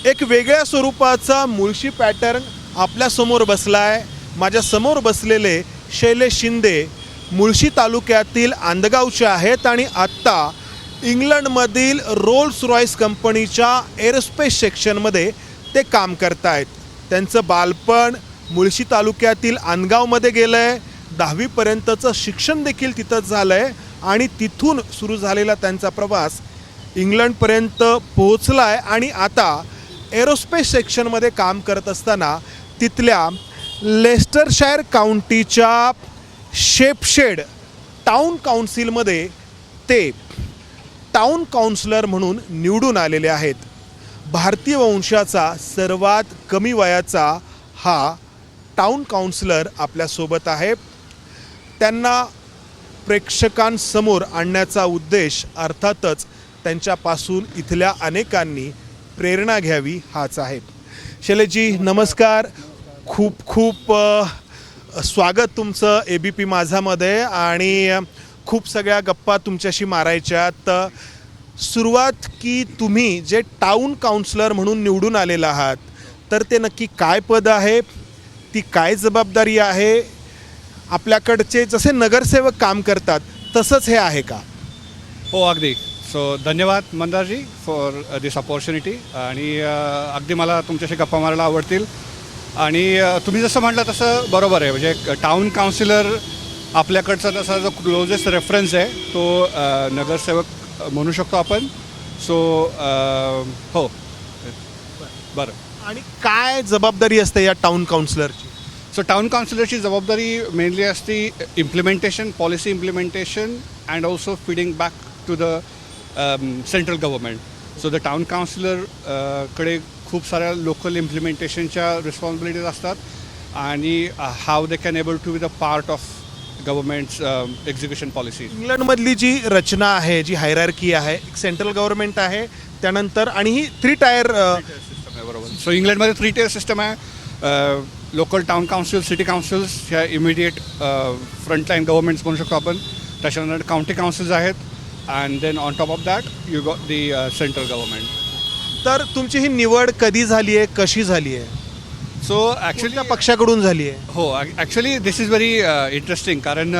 एक वेगळ्या स्वरूपाचा मुळशी पॅटर्न आपल्यासमोर बसला आहे. माझ्यासमोर बसलेले शैलेश शिंदे मुळशी तालुक्यातील आंदगावचे आहेत आणि आत्ता इंग्लंडमधील रोल्स रॉयस कंपनीच्या एरोस्पेस सेक्शनमध्ये ते काम करत आहेत. त्यांचं बालपण मुळशी तालुक्यातील आंदगावमध्ये गेलं आहे. 10वीपर्यंतचं शिक्षण देखील तिथंच झालं आहे आणि तिथून सुरू झालेला त्यांचा प्रवास इंग्लंडपर्यंत पोहोचला आहे आणि आता एरोस्पेस सेक्शनमध्ये काम करत असताना तिथल्या लेस्टरशायर काउंटीच्या शेपशेड टाउन काउन्सिलमध्ये ते टाउन काउन्सिलर म्हणून निवडून आलेले आहेत. भारतीय वंशाचा सर्वात कमी वयाचा हा टाउन काउन्सिलर आपल्यासोबत आहे. त्यांना प्रेक्षकांसमोर आणण्याचा उद्देश अर्थातच त्यांच्यापासून इथल्या अनेकांनी प्रेरणा घ्यावी हाच आहे. शैलेशजी नमस्कार, खूप खूप स्वागत तुमचं ABP माझामध्ये आणि खूप सगळ्या गप्पा तुमच्याशी मारायच्यात. सुरुवात की तुम्ही जे टाउन काउन्सिलर म्हणून निवडून आलेला आहात तर ते नक्की काय पद आहे, ती काय जबाबदारी आहे, आपल्याकडचे जसे नगरसेवक काम करतात तसंच हे आहे का? हो अगदी. सो धन्यवाद मंदारजी फॉर दिस अपॉर्च्युनिटी आणि अगदी मला तुमच्याशी गप्पा मारायला आवडतील. आणि तुम्ही जसं म्हटलं तसं बरोबर आहे. म्हणजे टाउन काउन्सिलर आपल्याकडचा तसा जो क्लोजेस्ट रेफरन्स आहे तो नगरसेवक म्हणू शकतो आपण. सो हो बरं. आणि काय जबाबदारी असते या टाउन काउन्सिलरची? सो टाउन काउन्सिलरची जबाबदारी मेनली असते implementation, policy implementation and also feeding back to the central government. So the town councillor कडे खूप साऱ्या लोकल इम्प्लिमेंटेशनच्या रिस्पॉन्सिबिलिटीज असतात आणि how they can able to be the part of government's execution policy. इंग्लंडमधली जी रचना आहे, जी हायरार्की आहे, एक सेंट्रल गव्हर्नमेंट आहे, त्यानंतर आणि ही 3 टायर सिस्टम आहे. बरोबर. सो इंग्लंडमध्ये 3 टायर सिस्टम आहे. Local town council, city councils ह्या इमिडिएट फ्रंटलाईन गव्हर्मेंट्स म्हणू शकतो आपण. त्याच्यानंतर काउंटी काउन्सिल्स आहेत and then on top of that you got the central government. तर तुमची ही निवड कधी झाली आहे, कशी झाली आहे? सो ॲक्च्युली त्या पक्षाकडून झाली आहे? हो actually this is very interesting. कारण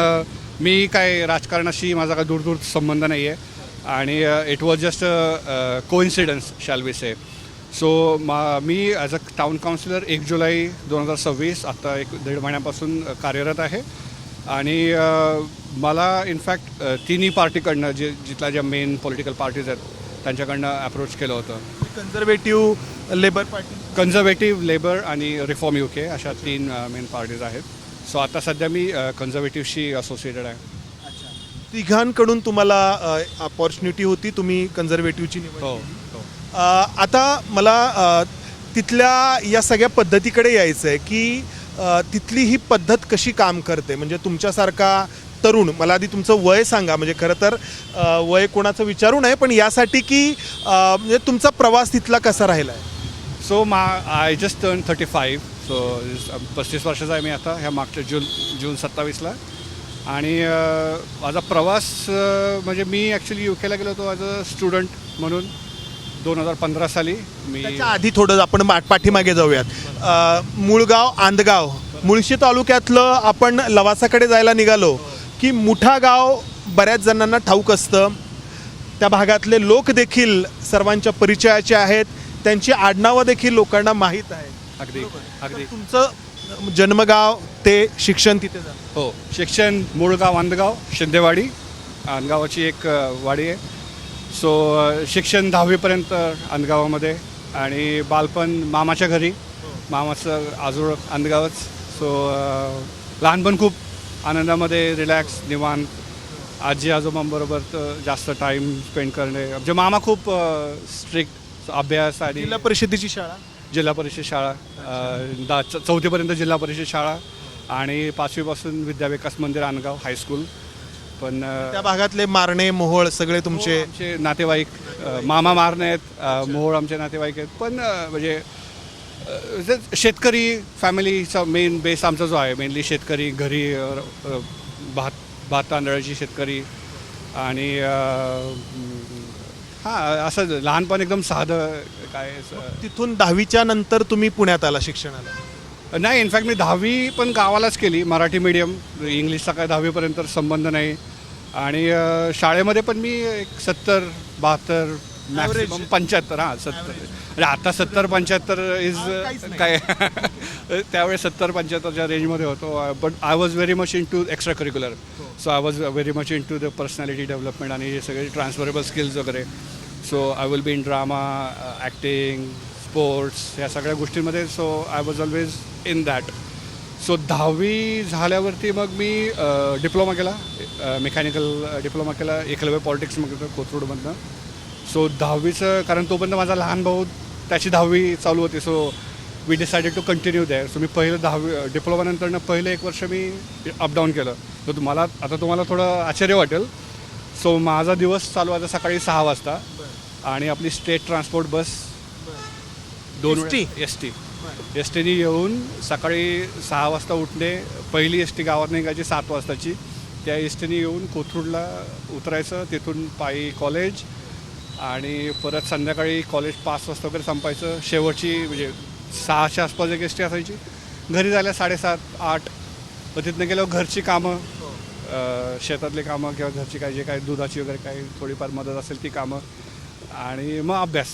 मी काय राजकारणाशी माझा काय दूर संबंध नाही आहे आणि it was just coincidence shall we say. So मी ॲज अ टाउन काउन्सिलर 1 जुलै 2026 आत्ता 1-1.5 महिन्यापासून कार्यरत आहे आणि मला इनफॅक्ट तिन्ही पार्टीकडनं जिथल्या ज्या मेन पॉलिटिकल पार्टीज आहेत त्यांच्याकडनं अप्रोच केलं होतं. Conservative, labour party, conservative, labour आणि रिफॉर्म UK अशा 3 मेन पार्टीज आहेत. सो आता सध्या मी कन्झर्वेटिव्हशी असोसिएटेड आहे. तिघांकडून तुम्हाला अपॉर्च्युनिटी होती, तुम्ही कन्झर्वेटिव्हची निवड हो केली. हो. आता मला तिथल्या या सगळ्या पद्धतीकडे यायचं आहे की तिथली ही पद्धत कशी काम करते. म्हणजे तुमच्यासारखा तरुण, मला आधी तुमचं वय सांगा. म्हणजे खरं तर वय कोणाचं विचारू नये, पण यासाठी की म्हणजे तुमचा प्रवास तिथला कसा राहिला आहे? So I just turn 35. So 35 वर्षाचा आहे मी आता, ह्या मागच्या जून 27ला. आणि माझा प्रवास म्हणजे मी ॲक्च्युली UKला गेलो होतो ॲज अ स्टुडंट म्हणून 2015 साली. मी त्याच्या आधी थोडं आपण पाठीमागे जाऊयात. मूळगाव आंदगाव, मुळशी तालुक्यातलं आपण लवासाकडे जायला निघालो की मुठा गाव बऱ्याच जणांना ठाऊक असतं. त्या भागातले लोक देखील सर्वांच्या परिचयाचे आहेत, त्यांची आडनावं देखील लोकांना माहीत आहेत. अगदी अगदी. तुमचं जन्मगाव ते शिक्षण तिथे झालं? हो, शिक्षण मूळगाव आंदगाव, शिंदेवाडी आंदगावाची एक वाडी आहे. सो शिक्षण 10वीपर्यंत आंदगावामध्ये आणि बालपण मामाच्या घरी, मामाचं आजोळ आंदगावच. सो लहानपण खूप आनंदामध्ये, रिलॅक्स, निवांत, आजी आजोबांबरोबर जास्त टाईम स्पेंड करणे. म्हणजे मामा खूप स्ट्रिक्ट अभ्यास आणि जिल्हा परिषदेची शाळा, जिल्हा परिषद शाळा, 4थीपर्यंत जिल्हा परिषद शाळा आणि 5वीपासून विद्याविकास मंदिर आंदगाव हायस्कूल. पण त्या भागातले मारणे, मोहोळ सगळे तुमचे आमचे नातेवाईक, मामा मारणे आहेत, मोहोळ आमचे नातेवाईक आहेत. पण म्हणजे शेतकरी फॅमिलीचा मेन बेस आमचा जो आहे, मेनली शेतकरी, घरी भात तांदळाची शेतकरी आणि हां, असं लहानपण एकदम साधं काय तिथून 10वीच्या नंतर तुम्ही पुण्यात आला शिक्षणाला? नाही, इनफॅक्ट मी 10वी पण गावालाच केली, मराठी मीडियम. इंग्लिशचा काय 10वीपर्यंत संबंध नाही. आणि शाळेमध्ये पण मी एक 70-72 मॅक्सिमम 75. हां, 70. म्हणजे आता 70-75 इज काय त्यावेळेस 70-75च्या रेंजमध्ये होतो. But I was very much into extracurricular. So I was very much into the personality development आणि हे सगळे ट्रान्सफरेबल स्किल्स वगैरे. So I will be in drama, acting, sports, ह्या सगळ्या गोष्टींमध्ये. So I was always in that. So 10वी झाल्यावरती मग मी डिप्लोमा केला, मेकॅनिकल डिप्लोमा केला एकलव्य पॉलिटिक्समध्ये कोथरूडमधनं. सो 10वीचं, कारण तोपर्यंत माझा लहान भाऊ त्याची 10वी चालू होती. So we decided to continue there. So मी पहिलं 10वी डिप्लोमानंतरनं पहिलं 1 वर्ष मी अपडाऊन केलं. तर तुम्हाला थोडं आश्चर्य वाटेल. सो माझा दिवस चालू आता सकाळी 6 वाजता आणि आपली स्टेट ट्रान्सपोर्ट बस 2 एस टीने येऊन सकाळी 6 वाजता उठणे. पहिली एस टी गावात निघायची 7 वाजताची. त्या एस टीने येऊन कोथरूडला उतरायचं, तिथून पायी कॉलेज आणि परत संध्याकाळी कॉलेज 5 वाजता वगैरे संपायचं. शेवटची म्हणजे 6च्या आसपास एक एस टी असायची. घरी जायला 7:30-8. मग तिथनं गेल्यावर घरची कामं, शेतातली कामं किंवा घरची काय जे काय दुधाची वगैरे काही थोडीफार मदत असेल ती कामं आणि मग अभ्यास.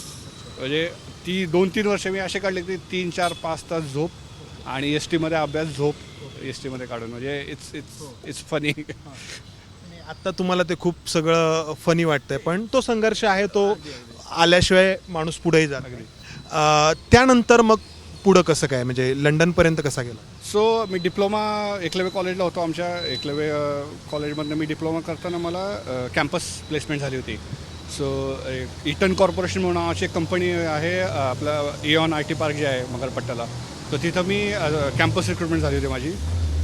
म्हणजे ती 2-3 वर्ष मी असे काढले की 3-4-5 तास झोप आणि एस टीमध्ये अभ्यास, झोप एस टीमध्ये काढून. म्हणजे इट्स फनी. आत्ता तुम्हाला ते खूप सगळं फनी वाटतंय, पण तो संघर्ष आहे, तो आल्याशिवाय माणूस पुढेही जात नाही. त्यानंतर मग पुढं कसं काय, म्हणजे लंडनपर्यंत कसा गेला? सो मी डिप्लोमा एकलव्य कॉलेजला होतो. आमच्या एकलव्य कॉलेजमधनं मी डिप्लोमा करताना मला कॅम्पस प्लेसमेंट झाली होती. सो इटन कॉर्पोरेशन म्हणून नावाची एक कंपनी आहे, आपलं इऑन आय टी पार्क जे आहे मगरपट्ट्याला. तर तिथं मी कॅम्पस रिक्रुटमेंट झाली होती माझी.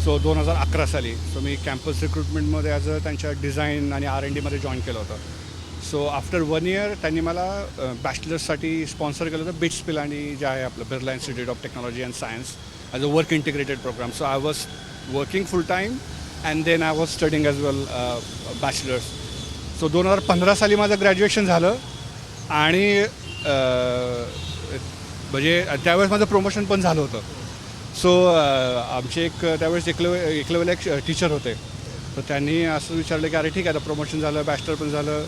सो 2011 साली. सो मी कॅम्पस रिक्रुटमेंटमध्ये ॲज अ त्यांच्या डिझाईन आणि R&Dमध्ये जॉईन केलं होतं. सो आफ्टर 1 इयर त्यांनी मला बॅचलर्ससाठी स्पॉन्सर केलं होतं बिट्स पिलानी जे आहे आपलं Birla institute of technology and science as a work integrated programme. So I was working full time and then I was studying as well bachelors. So 2015 साली माझं ग्रॅज्युएशन झालं आणि म्हणजे त्यावेळेस माझं प्रमोशन पण झालं होतं. सो आमचे त्यावेळेस एकलव्याला एक टीचर होते. तर त्यांनी असं विचारलं की अरे ठीक आहे, आता प्रमोशन झालं, बॅचलर पण झालं,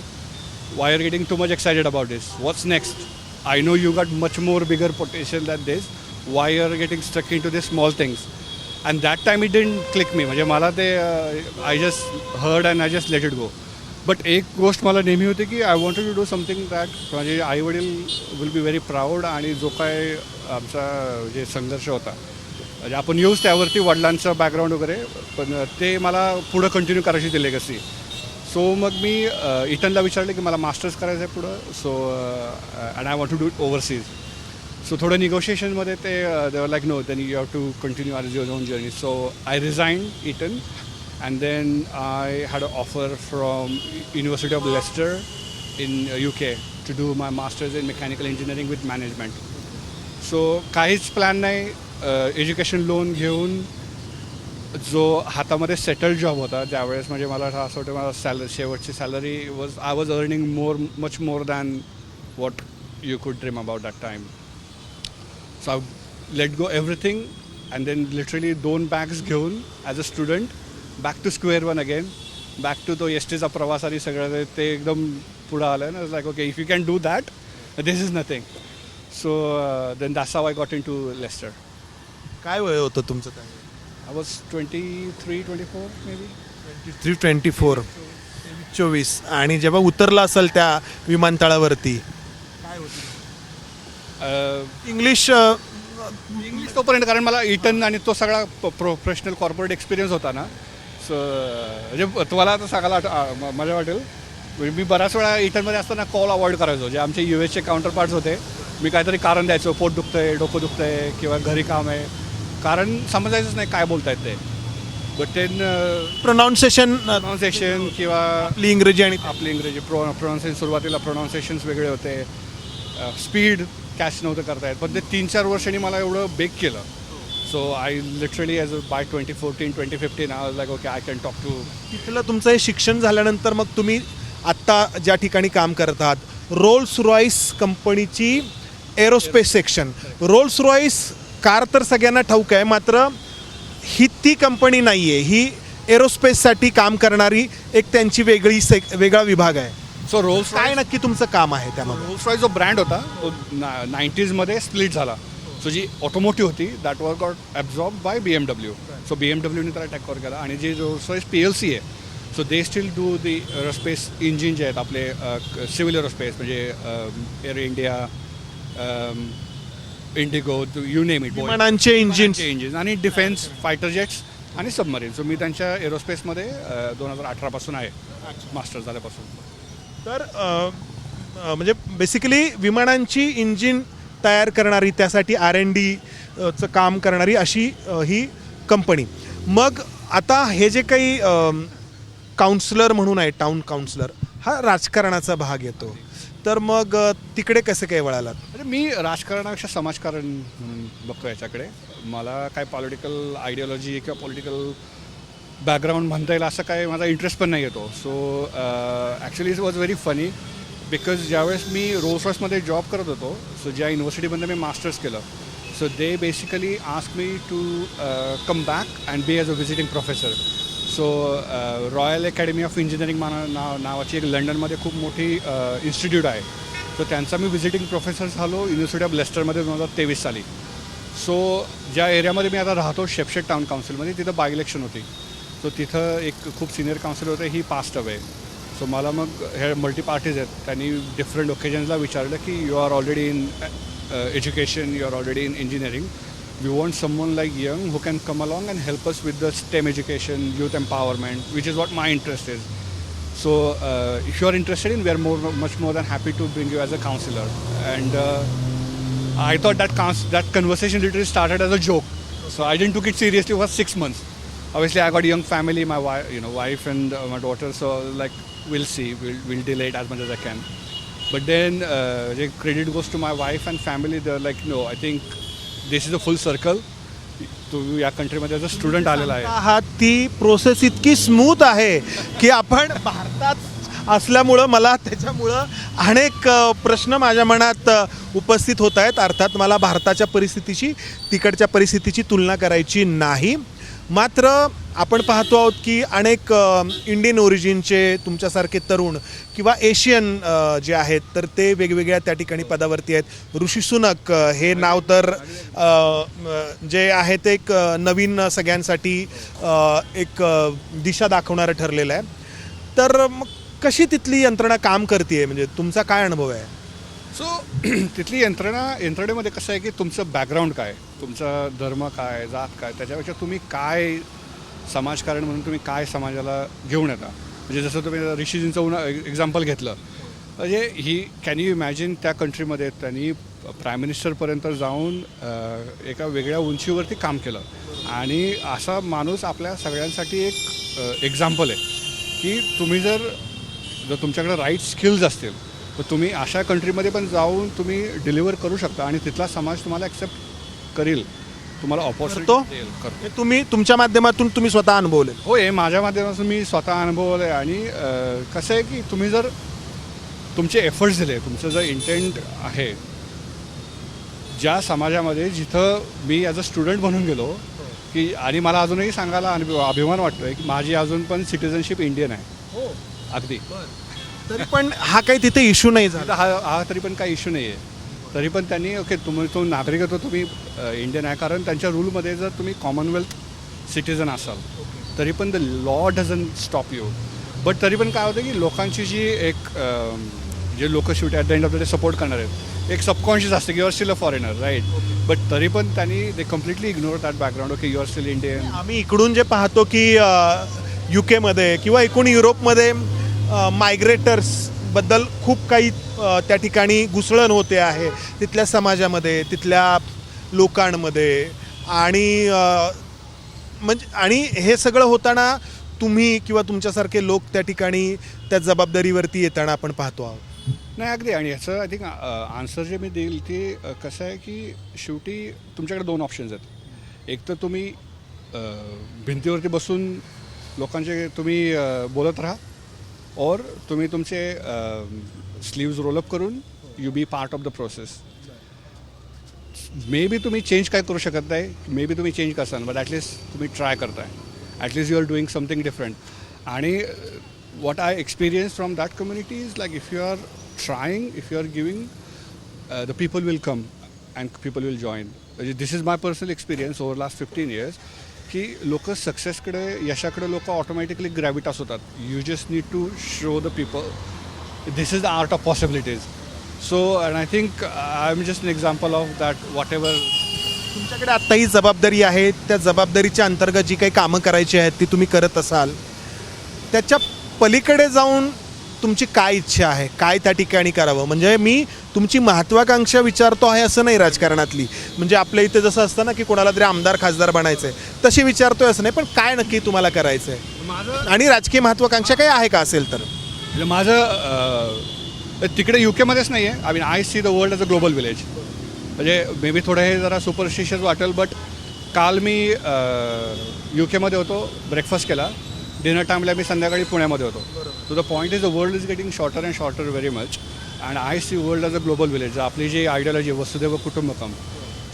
why are getting too much excited about this, what's next, I know you got much more bigger potential that this, why are getting stuck into this small things. And that time it didn't click me. म्हणजे मला ते I just heard and I just let it go. But एक गोष्ट मला नेहमी होती की I wanted to do something that माझे आईवडील विल बी व्हेरी प्राऊड. आणि जो काय आमचा जे संघर्ष होता, म्हणजे आपण येऊच त्यावरती वडिलांचं बॅकग्राऊंड वगैरे, पण ते मला पुढं कंटिन्यू करायची ती लेगसी. सो मग मी इटनला विचारलं की मला मास्टर्स करायचं आहे पुढं. So and I want to do it overseas. So थोडं निगोशिएशनमध्ये ते they were like no, then you have to continue or your own journey. So I resign it and then I had a offer from university of Leicester in UK to do my masters in mechanical engineering with management. So काहीच plan नाही. Education loan घेऊन जो हातामध्ये settled job होता त्यावेळेस, म्हणजे मला असं वाटतं मला शेवटची salary I was earning much more than what you could dream about that time. So I let go everything and then literally 2 bags घेऊन as a student back to square one again, back to तो S टीचा प्रवास आणि सगळं ते एकदम पुढं आलं ना. Like okay, if you can do that, this is nothing. So then that's how I got into Leicester. काय वय होतं तुमचं? काय I was 23-24 maybe. 23-24, 24. आणि जेव्हा उतरला असेल त्या विमानतळावरती काय होतं? इंग्लिश तोपर्यंत, कारण मला इटन आणि तो सगळा प्रोफेशनल कॉर्पोरेट एक्सपिरियन्स होता ना. सो म्हणजे तुम्हाला आता सांगायला मजा वाटेल, म्हणजे मी बऱ्याच वेळा इटनमध्ये असताना कॉल अवॉइड करायचो. जे आमचे US काउंटर पार्ट्स होते, मी काहीतरी कारण द्यायचो, पोट दुखतंय, डोकं दुखतंय किंवा घरी काम आहे, कारण समजायचंच नाही काय बोलतायत ते. बट देन प्रोनाऊन्सिएशन किंवा आपली इंग्रजी प्रोनाऊन्सिएशन, सुरुवातीला प्रोनाऊन्सिएशन्स वेगळे होते, स्पीड कॅच नव्हतं करतायत. पण ते 3-4 वर्षांनी मला एवढं बेक केलं. So I literally as by 2014-2015 I was like okay, I can talk to. तिथलं तुमचं हे शिक्षण झाल्यानंतर मग तुम्ही आत्ता ज्या ठिकाणी काम करत आहात रोल्स रॉईस कंपनीची aerospace section. Rolls Royce car तर सगळ्यांना ठाऊक आहे, मात्र ही ती कंपनी नाही आहे. ही एरोस्पेससाठी काम करणारी एक त्यांची वेगळा विभाग आहे. सो रोल्स काय नक्की तुमचं काम आहे त्यामध्ये? रोल्स रॉईस जो ब्रँड होता तो 90sमध्ये स्प्लिट झाला. सो जी ऑटोमोटिव्ह होती that was got absorb by BMW. सो BMWने त्याला टॅकओव्हर केला. आणि जे रोल्स रॉईस PLC आहे, so they still do the aerospace engine जे आहेत आपले सिव्हिल एरोस्पेस, म्हणजे air India, IndiGo, you name it, विमानांचे इंजिन आणि डिफेन्स फायटर जेट्स आणि सबमरीन. सो मी त्यांच्या एरोस्पेसमध्ये 2018पासून आहे, मास्टर झाल्यापासून. तर म्हणजे बेसिकली विमानांची इंजिन तयार करणारी, त्यासाठी R&D चं काम करणारी अशी ही कंपनी. मग आता हे जे काही काउन्सिलर म्हणून आहे, टाउन काउन्सिलर, हा राजकारणाचा भाग येतो. तर मग तिकडे कसं काय वळालात? म्हणजे मी राजकारणापेक्षा समाजकारण म्हणून बघतो याच्याकडे. मला काय पॉलिटिकल आयडियोलॉजी किंवा पॉलिटिकल बॅकग्राऊंड म्हणता येईल असं काय माझा इंटरेस्ट पण नाही येतो. So actually it was very funny because ज्यावेळेस मी रोल्स रॉईसमध्ये जॉब करत होतो, सो ज्या युनिव्हर्सिटीमध्ये मी मास्टर्स केलं, so they basically ask me to come back and be as a visiting professor. So Royal Academy of Engineering नावाची एक लंडनमध्ये खूप मोठी इन्स्टिट्यूट आहे. सो त्यांचा मी व्हिजिटिंग प्रोफेसर झालो युनिव्हर्सिटी ऑफ लेस्टरमध्ये 2023 साली. सो ज्या एरियामध्ये मी आता राहतो, शेपशेट टाउन काउन्सिलमध्ये, तिथं बाय इलेक्शन होती. सो तिथं एक खूप सिनियर काउन्सिलर होते, ही पास्ट अवे. सो मला मग हे मल्टी पार्टीज आहेत, त्यांनी डिफरंट ओकेजन्सला विचारलं की you are already in education, you are already in engineering, we want someone like young who can come along and help us with the STEM education, youth empowerment, which is what my interest is. So if you are interested in, we are much more than happy to bring you as a counselor. And I thought that conversation literally started as a joke. So I didn't took it seriously for 6 months. Obviously I got a young family, my wife and my daughter, so like we'll see, we'll delay it as much as I can. But then the credit goes to my wife and family. They're like, no, I think this is a full circle. तू या कंट्रीमध्ये as a student आलेला आहे. हा, ती process इतकी smooth आहे की आपण भारतात असल्यामुळं मला त्याच्यामुळं अनेक प्रश्न माझ्या मनात उपस्थित होत आहेत. अर्थात मला भारताच्या परिस्थितीची, तिकडच्या परिस्थितीची तुलना करायची नाही. मात्र आपण पाहतो आहोत की अनेक इंडियन ओरिजिनचे तुमच्यासारखे तरुण किंवा एशियन जे आहेत, तर ते वेगवेगळ्या त्या ठिकाणी पदावरती आहेत. ऋषी सुनक हे नाव तर जे आहे ते एक नवीन सगळ्यांसाठी एक दिशा दाखवणारं ठरलेलं आहे. तर मग कशी तिथली यंत्रणा काम करते, म्हणजे तुमचा काय अनुभव आहे? सो तिथली यंत्रणेमध्ये कसं आहे की तुमचं बॅकग्राऊंड काय, तुमचा धर्म काय, जात काय, त्याच्यापेक्षा तुम्ही काय समाजकारण म्हणून तुम्ही काय समाजाला घेऊन येता. म्हणजे जसं तुम्ही ऋषीजींचं एक्झाम्पल घेतलं, म्हणजे ही कॅन यू इमॅजिन त्या कंट्रीमध्ये त्यांनी प्राईम मिनिस्टरपर्यंत जाऊन एका वेगळ्या उंचीवरती काम केलं. आणि असा माणूस आपल्या सगळ्यांसाठी एक एक्झाम्पल आहे की तुम्ही जर तुमच्याकडे राईट स्किल्स असतील तर तुम्ही अशा कंट्रीमध्ये पण जाऊन तुम्ही डिलिव्हर करू शकता आणि तिथला समाज तुम्हाला ॲक्सेप्ट करेल, तुम्हाला ऑपॉर्च्युनिटी देईल. हे तुम्ही तुमच्या माध्यमातून तुम्ही स्वतः अनुभवले? हो, हे माझ्या माध्यमातून मी स्वतः अनुभवलं आहे. आणि कसं आहे की तुम्ही जर तुमचे एफर्ट्स दिले, तुमचं जर इंटेंट आहे, ज्या समाजामध्ये जिथं मी ॲज अ स्टुडंट म्हणून गेलो की, आणि मला अजूनही सांगायला अभिमान वाटतो आहे की माझी अजून पण सिटिझनशिप इंडियन आहे. हो, अगदी. तरी पण हा काही तिथे इश्यू नाही झाला? हा तरी पण काही इश्यू नाही आहे. तरी पण त्यांनी ओके, तो नागरिकत्व तुम्ही इंडियन आहे, कारण त्यांच्या रूलमध्ये जर तुम्ही कॉमनवेल्थ सिटिझन असाल तरी पण the law dozen stop you. But तरी पण काय होतं की लोकांची जी एक जे लोक शेवटी at the end of the day support करणार आहेत, एक सबकॉन्शियस असते की you are still a foreigner, right. But तरी पण त्यांनी they completely ignore that background. Okay, you are still Indian. आम्ही इकडून जे पाहतो की UK किंवा एकूण युरोपमध्ये मायग्रेटर्सबद्दल खूप काही त्या ठिकाणी घुसळण होते आहे तिथल्या समाजामध्ये, तिथल्या लोकांमध्ये. आणि म्हणजे आणि हे सगळं होताना तुम्ही किंवा तुमच्यासारखे लोक त्या ठिकाणी त्या जबाबदारीवरती येताना आपण पाहतो आहोत. नाही, अगदी. आणि ह्याचं आय थिंक आन्सर जे मी देईल ते कसं आहे की शेवटी तुमच्याकडे 2 ऑप्शन्स आहेत. एक तर तुम्ही भिंतीवरती बसून लोकांचे तुम्ही बोलत राहा, और तुम्ही तुमचे स्लीव्ज रोलअप करून you be part of the process. Maybe तुम्ही चेंज काय करू शकत नाही, मे बी तुम्ही चेंज करसान, बट ॲटलिस्ट तुम्ही ट्राय करताय, at least you are doing something different. आणि what I experienced from that community is like if you are trying, if you are giving, the people will come and people will join. This is my personal experience over last 15 years की लोक सक्सेसकडे, यशाकडे लोक automatically gravitas होतात. You just need to show the people this is the art of possibilities. So and I think I am just an example of that. Whatever तुमच्याकडे आत्ता ही जबाबदारी आहे, त्या जबाबदारीच्या अंतर्गत जी काही कामं करायची आहेत ती तुम्ही करत असाल, त्याच्या पलीकडे जाऊन तुमची काय इच्छा आहे, काय त्या ठिकाणी करावं? म्हणजे मी तुमची महत्त्वाकांक्षा विचारतो आहे असं नाही राजकारणातली, म्हणजे आपल्या इथे जसं असतं ना की कोणाला तरी आमदार खासदार बनायचं आहे तशी विचारतोय असं नाही, पण काय नक्की तुम्हाला करायचं आहे माझं आणि राजकीय महत्त्वाकांक्षा काही आहे का असेल तर? म्हणजे माझं तिकडे यू केमध्येच नाही आहे. I mean I see the world as a global village. म्हणजे मे बी थोडं हे जरा सुपरस्टिशियस वाटेल, बट काल मी यू केमध्ये होतो, ब्रेकफास्ट केला, डिनर टाईमला मी संध्याकाळी पुण्यामध्ये होतो. So the point is the world is getting shorter and shorter very much, and I see world as a global village. आपली जी आयडियोलॉजी वसुधैव कुटुंबकम.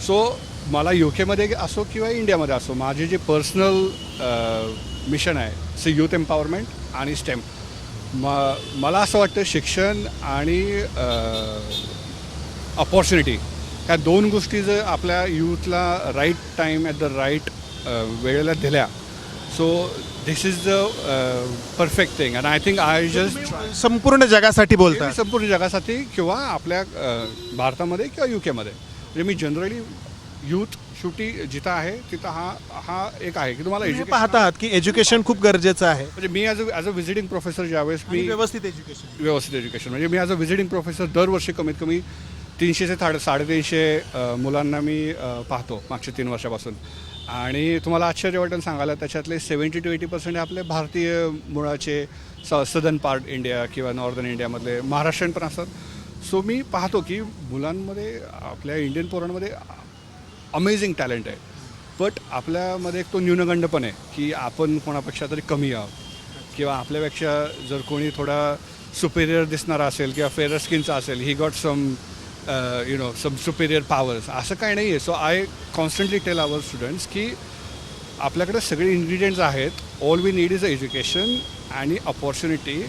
सो मला यू केमध्ये असो किंवा इंडियामध्ये असो, माझी जी पर्सनल मिशन आहे सी यूथ एम्पॉवरमेंट आणि स्टेम. मला असं वाटतं शिक्षण आणि अपॉर्च्युनिटी ह्या दोन गोष्टी जर आपल्या यूथला right time at the right वेळेला दिल्या, so this is the perfect thing. And I think I just संपूर्ण जगासाठी बोलता? संपूर्ण जगासाठी किंवा आपल्या भारतामध्ये किंवा यू केमध्ये. म्हणजे मी जनरली यूथ शेवटी जिथं आहे तिथं हा एक आहे की तुम्हाला तुम्ही पाहत आहात की एज्युकेशन खूप गरजेचं आहे. म्हणजे मी ॲज अ व्हिजिटिंग प्रोफेसर ज्यावेळेस आणि मी व्यवस्थित एज्युकेशन म्हणजे मी ॲज अ व्हिजिटिंग प्रोफेसर दरवर्षी कमीत कमी 300 ते 350 मुलांना मी पाहतो मागच्या 3 वर्षापासून. आणि तुम्हाला आश्चर्य वाटेल सांगायला, त्याच्यातले 70 to 80% आपले भारतीय मुळाचे, सदर्न पार्ट इंडिया किंवा नॉर्दर्न इंडियामधले, महाराष्ट्रीयन पण असतात. सो मी पाहतो की मुलांमध्ये, आपल्या इंडियन पोरांमध्ये अमेझिंग टॅलेंट आहे, बट आपल्यामध्ये एक तो न्यूनगंड पण आहे की आपण कोणापेक्षा तरी कमी आहोत किंवा आपल्यापेक्षा जर कोणी थोडा सुपेरियर दिसणारा असेल किंवा फेअर स्किनचा असेल, he got some some superior powers, असं काही नाही आहे. So I constantly tell our students की आपल्याकडे सगळे इन्ग्रेडियंट्स आहेत. All we need is a education आणि अपॉर्च्युनिटी.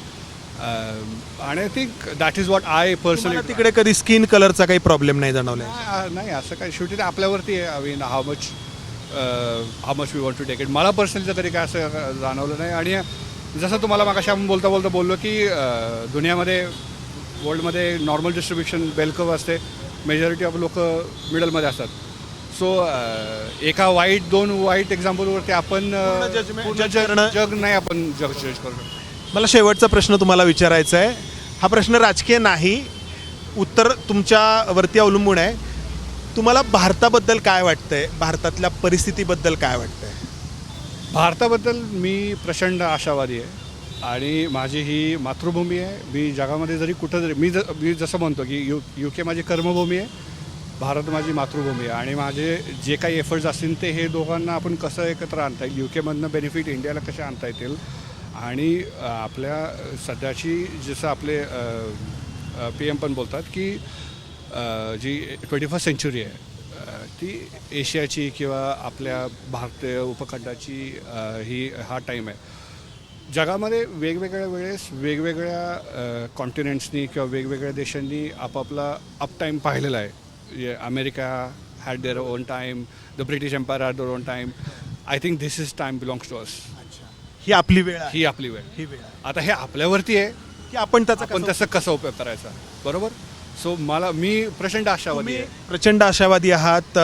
आणि I think that is what I personally. तिकडे कधी स्किन कलरचा काही प्रॉब्लेम नाही जाणवला? नाही, असं काय, शेवटी ते आपल्यावरती आहे. I mean how much we want to take it. मला पर्सनली तरी काय असं जाणवलं नाही. आणि जसं तुम्हाला मागाशी आपण बोलता बोललो की दुनियामध्ये, वर्ल्डमध्ये नॉर्मल डिस्ट्रीब्युशन बेलकव असते, मेजॉरिटी ऑफ लोक मिडलमध्ये असतात. सो एका दोन वाईट एक्झाम्पलवरती आपण जग नाही, आपण जग जज करू शकतो. मला शेवटचा प्रश्न तुम्हाला विचारायचा आहे. हा प्रश्न राजकीय नाही, उत्तर तुमच्यावरती अवलंबून आहे. तुम्हाला भारताबद्दल काय वाटतंय, भारतातल्या परिस्थितीबद्दल काय वाटतंय? भारताबद्दल मी प्रचंड आशावादी आहे आणि माझी ही मातृभूमी आहे. मी जगामध्ये जरी कुठं जरी मी जसं म्हणतो की यू के माझी कर्मभूमी आहे, भारत माझी मातृभूमी आहे. आणि माझे जे काही एफर्ट्स असतील ते हे दोघांना आपण कसं एकत्र आणता येईल, यू केमधनं बेनिफिट इंडियाला कसे आणता येतील, आणि आपल्या सध्याची जसं आपले PM पण बोलतात की जी 21st सेंचुरी आहे ती एशियाची किंवा आपल्या भारतीय उपखंडाची हा टाईम आहे. जगामध्ये वेगवेगळ्या वेळेस वेगवेगळ्या कॉन्टिनेंट्सनी किंवा वेगवेगळ्या देशांनी आपापला अप टाईम पाहिलेला आहे. America had their own time, the British empire had their own time. I think this is time belongs to us. ही आपली वेळ आहे. ही आपली वेळ. ही वेळ आता हे आपल्यावरती आहे की आपण तसं कसं उपयोग करायचा, बरोबर. सो मी प्रचंड आशावादी आहे. प्रचंड आशावादी आहात.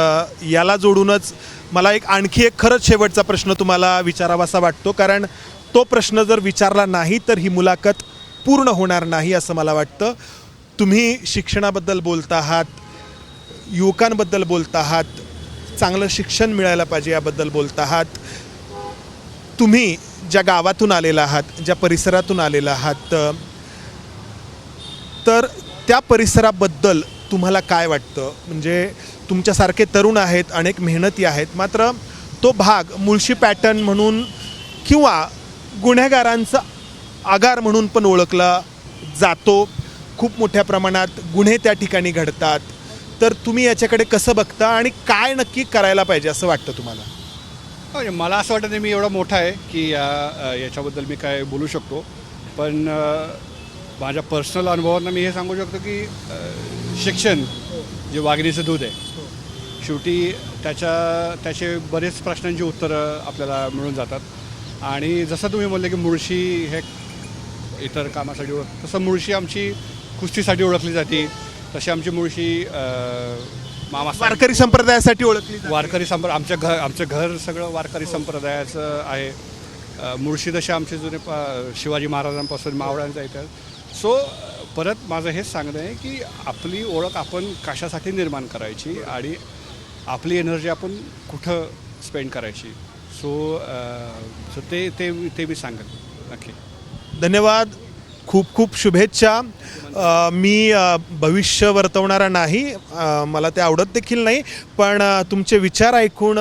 याला जोडूनच मला आणखी एक खरंच शेवटचा प्रश्न तुम्हाला विचारावासा वाटतो, कारण तो प्रश्न जर विचारला नाही तर ही मुलाखत पूर्ण होणार नाही असं मला वाटतं. तुम्ही शिक्षणाबद्दल बोलता आहात, युवकांबद्दल बोलता आहात, चांगलं शिक्षण मिळायला पाहिजे याबद्दल बोलता आहात. तुम्ही ज्या गावातून आलेला आहात, ज्या परिसरातून आलेला आहात, तर त्या परिसराबद्दल तुम्हाला काय वाटतं? म्हणजे तुमच्यासारखे तरुण आहेत, अनेक मेहनती आहेत, मात्र तो भाग मुळशी पॅटर्न म्हणून किंवा गुन्हेगारांचं आगार म्हणून पण ओळखला जातो. खूप मोठ्या प्रमाणात गुन्हे त्या ठिकाणी घडतात. तर तुम्ही याच्याकडे कसं बघता आणि काय नक्की करायला पाहिजे असं वाटतं तुम्हाला? म्हणजे मला असं वाटतं नाही मी एवढा मोठा आहे की याच्याबद्दल मी काय बोलू शकतो. पण माझ्या पर्सनल अनुभवातनं मी हे सांगू शकतो की शिक्षण जे वाघिणीचं दूध आहे, शेवटी त्याचे बरेच प्रश्नांची उत्तरं आपल्याला मिळून जातात. आणि जसं तुम्ही म्हणले की मुळशी हे इतर कामासाठी तसं मुळशी आमची कुस्तीसाठी ओळखली जाते. तशी आमची मुळशी वारकरी संप्रदायासाठी ओळखली जाते. वारकरी आमचं घर सगळं वारकरी संप्रदायाचं आहे. मुळशी तसे आमचे जुने शिवाजी महाराजांपासून मावळ्यांचा इतिहास. सो परत माझं हेच सांगणं आहे की आपली ओळख आपण कशासाठी निर्माण करायची आणि आपली एनर्जी आपण कुठं स्पेंड करायची. सो ते मी सांगेन नक्की. धन्यवाद. खूप खूप शुभेच्छा. मी भविष्य वर्तवणारा नाही, मला ते आवडत देखील नाही, पण तुमचे विचार ऐकून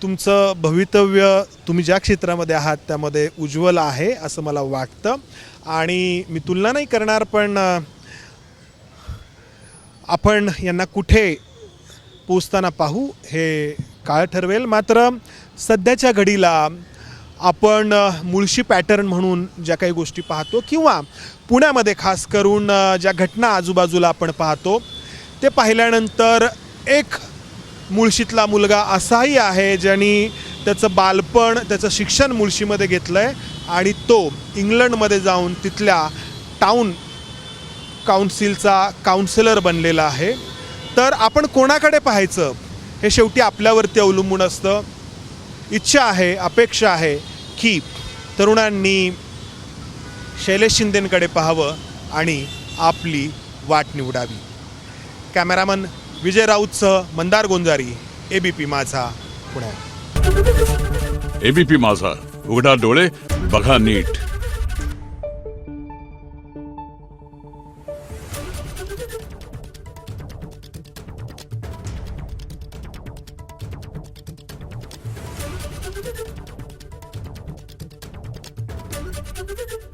तुमचं भवितव्य तुम्ही ज्या क्षेत्रामध्ये आहात त्यामध्ये उज्ज्वल आहे असं मला वाटतं. आणि मी तुलना नाही करणार, पण आपण यांना कुठे पोचताना पाहू हे काळ ठरवेल. मात्र सध्याच्या घडीला आपण मुळशी पॅटर्न म्हणून ज्या काही गोष्टी पाहतो किंवा पुण्यामध्ये खास करून ज्या घटना आजूबाजूला आपण पाहतो ते पाहिल्यानंतर एक मुळशीतला मुलगा असाही आहे ज्यांनी त्याचं बालपण त्याचं शिक्षण मुळशीमध्ये घेतलं आहे आणि तो इंग्लंडमध्ये जाऊन तिथल्या टाऊन काउन्सिलचा काउन्सिलर बनलेला आहे. तर आपण कोणाकडे पाहायचं हे शेवटी आपल्यावरती अवलंबून असतं. इच्छा आहे, अपेक्षा आहे की तरुणांनी शैलेश शिंदेंकडे पाहावं आणि आपली वाट निवडावी. कॅमेरामन विजय राऊतसह मंदार गोंजारी, ABP माझा, पुणे. ABP माझा, उघडा डोळे बघा नीट. Thank you.